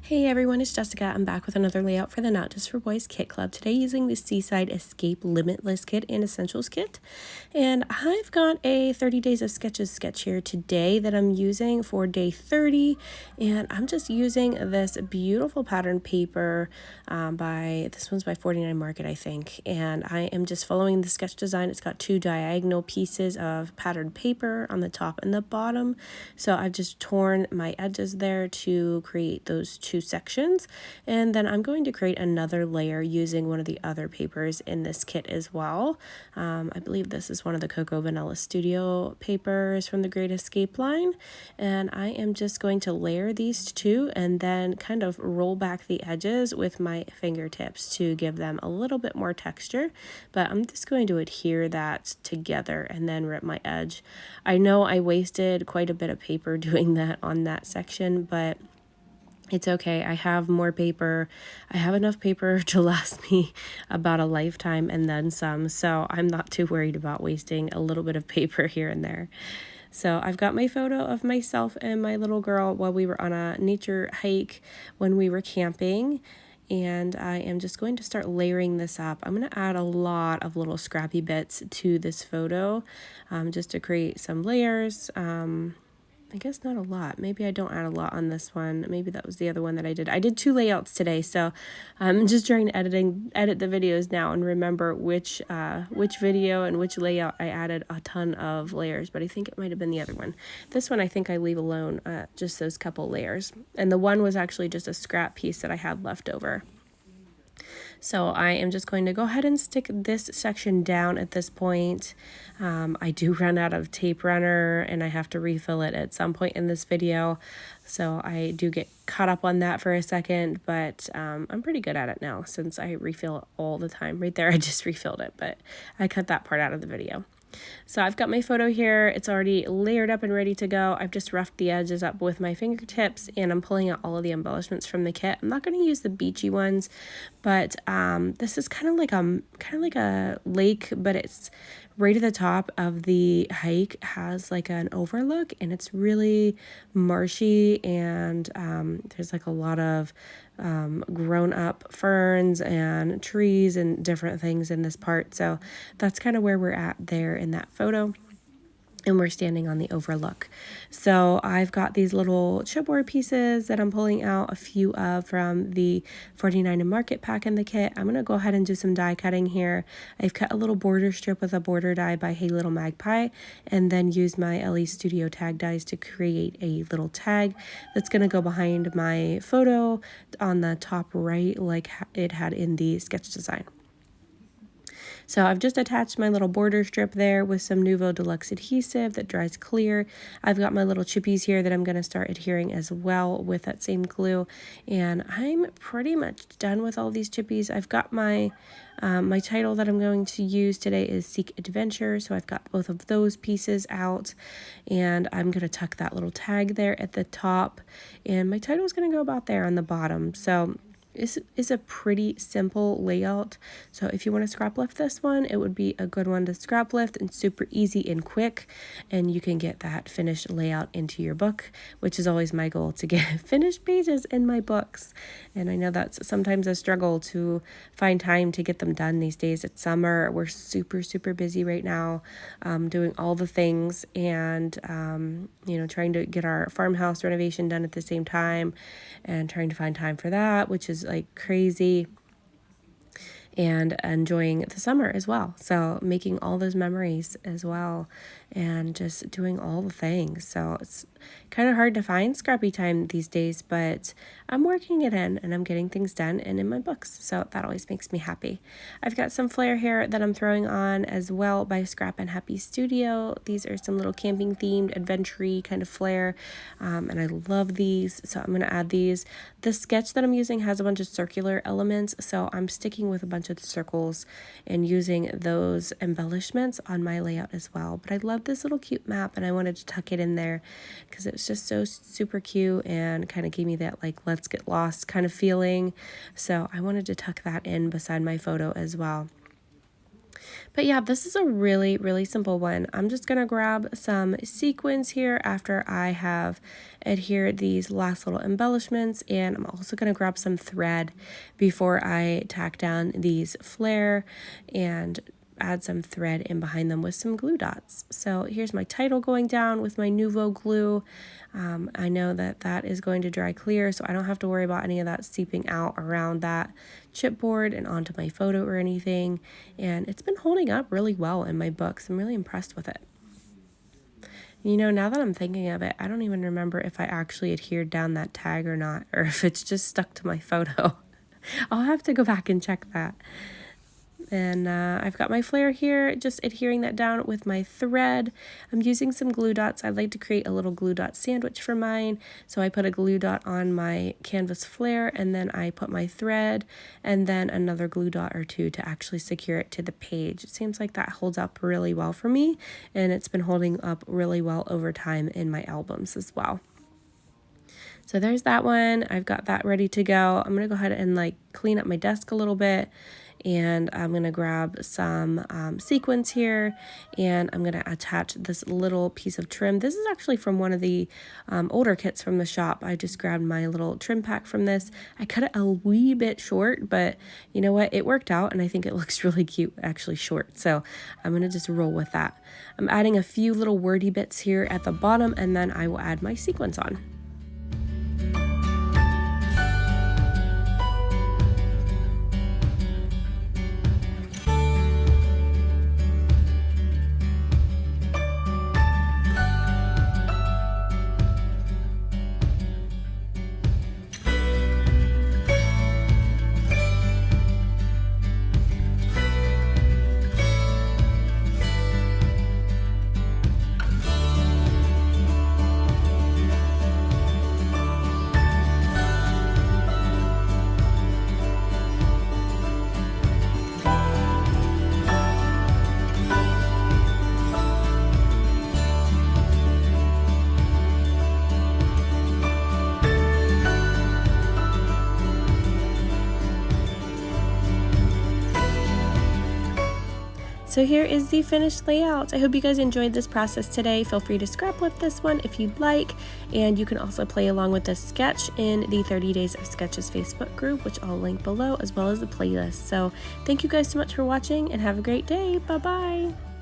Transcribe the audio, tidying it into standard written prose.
Hey everyone, it's Jessica. I'm back with another layout for the Not Just for Boys Kit Club. Today using the Seaside Escape Limitless Kit and Essentials Kit. And I've got a 30 Days of Sketches sketch here today that I'm using for day 30. And I'm just using this beautiful pattern paper this one's by 49 Market, I think. And I am just following the sketch design. It's got two diagonal pieces of patterned paper on the top and the bottom. So I've just torn my edges there to create those two sections, and then I'm going to create another layer using one of the other papers in this kit as well. I believe this is one of the Cocoa Vanilla Studio papers from the Great Escape line, and I am just going to layer these two and then kind of roll back the edges with my fingertips to give them a little bit more texture, but I'm just going to adhere that together and then rip my edge. I know I wasted quite a bit of paper doing that on that section, but it's okay. I have more paper. I have enough paper to last me about a lifetime and then some. So I'm not too worried about wasting a little bit of paper here and there. So I've got my photo of myself and my little girl while we were on a nature hike when we were camping. And I am just going to start layering this up. I'm going to add a lot of little scrappy bits to this photo just to create some layers. I guess not a lot. Maybe I don't add a lot on this one. Maybe that was the other one that I did. I did two layouts today, so I'm just trying to edit the videos now and remember which video and which layout I added a ton of layers, but I think it might have been the other one. This one I think I leave alone, just those couple layers. And the one was actually just a scrap piece that I had left over. So I am just going to go ahead and stick this section down at this point. I do run out of tape runner and I have to refill it at some point in this video. So I do get caught up on that for a second, but I'm pretty good at it now since I refill it all the time. Right there, I just refilled it, but I cut that part out of the video. So I've got my photo here. It's already layered up and ready to go. I've just roughed the edges up with my fingertips and I'm pulling out all of the embellishments from the kit. I'm not going to use the beachy ones, but this is kind of like a lake, but it's right at the top of the hike, has like an overlook and it's really marshy, and there's like a lot of grown up ferns and trees and different things in this part. So that's kind of where we're at there in that photo. And we're standing on the overlook. So I've got these little chipboard pieces that I'm pulling out a few of from the 49 and Market pack in the kit. I'm going to go ahead and do some die cutting here. I've cut a little border strip with a border die by Hey Little Magpie, and then use my LE Studio tag dies to create a little tag that's going to go behind my photo on the top right like it had in the sketch design. So I've just attached my little border strip there with some Nuvo Deluxe adhesive that dries clear. I've got my little chippies here that I'm going to start adhering as well with that same glue. And I'm pretty much done with all these chippies. I've got my my title that I'm going to use today is Seek Adventure. So I've got both of those pieces out, and I'm going to tuck that little tag there at the top. And my title is going to go about there on the bottom. So this is a pretty simple layout, so if you want to scrap lift this one, it would be a good one to scrap lift and super easy and quick, and you can get that finished layout into your book, which is always my goal, to get finished pages in my books. And I know that's sometimes a struggle to find time to get them done these days. It's summer, we're super busy right now, doing all the things, and you know, trying to get our farmhouse renovation done at the same time and trying to find time for that, which is like crazy, and enjoying the summer as well. So making all those memories as well and just doing all the things. So it's kind of hard to find scrappy time these days, but I'm working it in and I'm getting things done and in my books. So that always makes me happy. I've got some flare here that I'm throwing on as well by Scrap and Happy Studio. These are some little camping themed adventure-y kind of flare, and I love these. So I'm going to add these. The sketch that I'm using has a bunch of circular elements, so I'm sticking with a bunch of circles and using those embellishments on my layout as well. But I love this little cute map and I wanted to tuck it in there because it's just so super cute and kind of gave me that like let's get lost kind of feeling. So I wanted to tuck that in beside my photo as well. But yeah, this is a really, really simple one. I'm just going to grab some sequins here after I have adhered these last little embellishments, and I'm also going to grab some thread before I tack down these flare and add some thread in behind them with some glue dots. So here's my title going down with my Nuvo glue. I know that that is going to dry clear, so I don't have to worry about any of that seeping out around that chipboard and onto my photo or anything. And it's been holding up really well in my books. I'm really impressed with it. You know, now that I'm thinking of it, I don't even remember if I actually adhered down that tag or not, or if it's just stuck to my photo. I'll have to go back and check that. And I've got my flare here, just adhering that down with my thread. I'm using some glue dots. I'd like to create a little glue dot sandwich for mine. So I put a glue dot on my canvas flare, and then I put my thread, and then another glue dot or two to actually secure it to the page. It seems like that holds up really well for me, and it's been holding up really well over time in my albums as well. So there's that one. I've got that ready to go. I'm going to go ahead and like clean up my desk a little bit. And I'm going to grab some sequins here, and I'm going to attach this little piece of trim. This is actually from one of the older kits from the shop. I just grabbed my little trim pack from this. I cut it a wee bit short, but you know what? It worked out, and I think it looks really cute, actually short. So I'm going to just roll with that. I'm adding a few little wordy bits here at the bottom, and then I will add my sequins on. So here is the finished layout. I hope you guys enjoyed this process today. Feel free to scrapbook this one if you'd like, and you can also play along with this sketch in the 30 Days of Sketches Facebook group, which I'll link below, as well as the playlist. So thank you guys so much for watching, and have a great day. Bye-bye.